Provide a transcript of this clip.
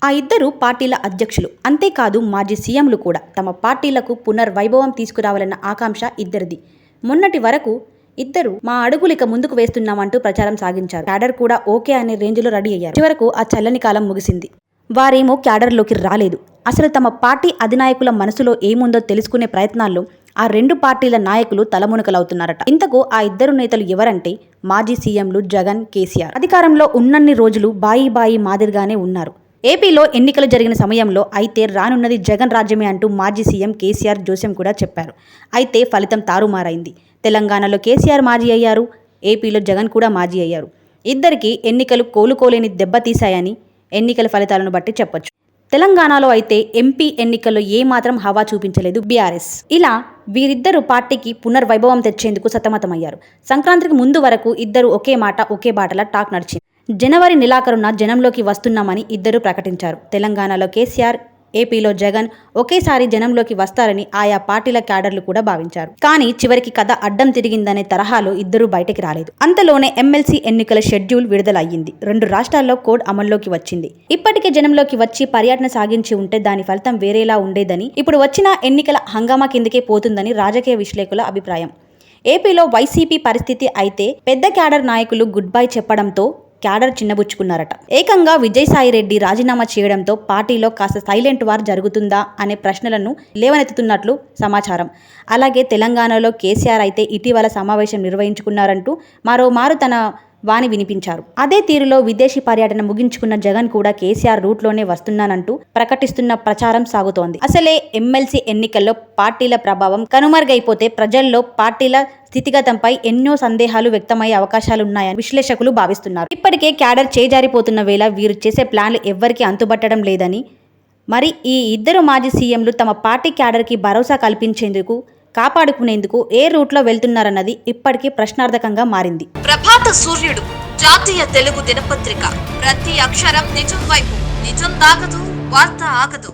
ఆ ఇద్దరు పార్టీల అధ్యక్షులు, అంతేకాదు మాజీ సీఎంలు కూడా తమ పార్టీలకు పునర్వైభవం తీసుకురావాలన్న ఆకాంక్ష ఇద్దరిది. మొన్నటి వరకు ఇద్దరు మా అడుగులిక ముందుకు వేస్తున్నామంటూ ప్రచారం సాగించారు. క్యాడర్ కూడా ఓకే అనే రేంజ్లో రెడీ అయ్యారు. చివరకు ఆ చల్లని కాలం ముగిసింది. వారేమో క్యాడర్లోకి రాలేదు. అసలు తమ పార్టీ అధినాయకుల మనసులో ఏముందో తెలుసుకునే ప్రయత్నాల్లో ఆ రెండు పార్టీల నాయకులు తలమునకలవుతున్నారట. ఇంతకు ఆ ఇద్దరు నేతలు ఎవరంటే మాజీ సీఎంలు జగన్, కేసీఆర్. అధికారంలో ఉన్నన్ని రోజులు బాయి మాదిరిగానే ఉన్నారు. ఏపీలో ఎన్నికలు జరిగిన సమయంలో అయితే రానున్నది జగన్ రాజ్యమే అంటూ మాజీ సీఎం కేసీఆర్ జోస్యం కూడా చెప్పారు. అయితే ఫలితం తారుమారైంది. తెలంగాణలో కేసీఆర్ మాజీ అయ్యారు, ఏపీలో జగన్ కూడా మాజీ అయ్యారు. ఇద్దరికి ఎన్నికలు కోలుకోలేని దెబ్బతీశాయని ఎన్నికల ఫలితాలను బట్టి చెప్పొచ్చు. తెలంగాణలో అయితే ఎంపీ ఎన్నికల్లో ఏమాత్రం హవా చూపించలేదు బీఆర్ఎస్. ఇలా వీరిద్దరు పార్టీకి పునర్వైభవం తెచ్చేందుకు సతమతమయ్యారు. సంక్రాంతికి ముందు వరకు ఇద్దరు ఒకే మాట ఒకే బాటలా టాక్ నడిచింది. జనవరి నెలాఖరున జనంలోకి వస్తున్నామని ఇద్దరు ప్రకటించారు. తెలంగాణలో కేసీఆర్, ఏపీలో జగన్ ఒకేసారి జనంలోకి వస్తారని ఆయా పార్టీల క్యాడర్లు కూడా భావించారు. కానీ చివరికి కథ అడ్డం తిరిగిందనే తరహాలో ఇద్దరు బయటకి రాలేదు. అంతలోనే ఎమ్మెల్సీ ఎన్నికల షెడ్యూల్ విడుదల అయ్యింది. 2 రాష్ట్రాల్లో కోడ్ అమల్లోకి వచ్చింది. ఇప్పటికే జనంలోకి వచ్చి పర్యటన సాగించి ఉంటే దాని ఫలితం వేరేలా ఉండేదని, ఇప్పుడు వచ్చిన ఎన్నికల హంగామా కిందకే పోతుందని రాజకీయ విశ్లేషకుల అభిప్రాయం. ఏపీలో వైసీపీ పరిస్థితి అయితే పెద్ద క్యాడర్ నాయకులు గుడ్ బై చెప్పడంతో క్యాడర్ చిన్నబుచ్చుకున్నారట. ఏకంగా విజయసాయిరెడ్డి రాజీనామా చేయడంతో పార్టీలో కాస్త సైలెంట్ వార్ జరుగుతుందా అనే ప్రశ్నలను లేవనెత్తుతున్నట్లు సమాచారం. అలాగే తెలంగాణలో కేసీఆర్ అయితే ఇటీవల సమావేశం నిర్వహించుకున్నారంటూ మరోమారు తన వాణి వినిపించారు. అదే తీరులో విదేశీ పర్యటన ముగించుకున్న జగన్ కూడా కేసీఆర్ రూట్లోనే వస్తున్నానంటూ ప్రకటిస్తున్న ప్రచారం సాగుతోంది. అసలే ఎమ్మెల్సీ ఎన్నికల్లో పార్టీల ప్రభావం కనుమరుగైపోతే ప్రజల్లో పార్టీల స్థితిగతంపై ఎన్నో సందేహాలు వ్యక్తమయ్యే అవకాశాలున్నాయని విశ్లేషకులు భావిస్తున్నారు. ఇప్పటికే క్యాడర్ చేజారిపోతున్న వేళ వీరు చేసే ప్లాన్లు ఎవ్వరికీ అంతుబట్టడం లేదని, మరి ఈ ఇద్దరు మాజీ సీఎంలు తమ పార్టీ క్యాడర్కి భరోసా కల్పించేందుకు, కాపాడుకునేందుకు ఏ రూట్లో వెళ్తున్నారన్నది ఇప్పటికీ ప్రశ్నార్థకంగా మారింది. ప్రభాత సూర్యుడు జాతీయ తెలుగు దినపత్రిక. ప్రతి అక్షరం నిజం వైపు. నిజం దాగదు, వార్త ఆగదు.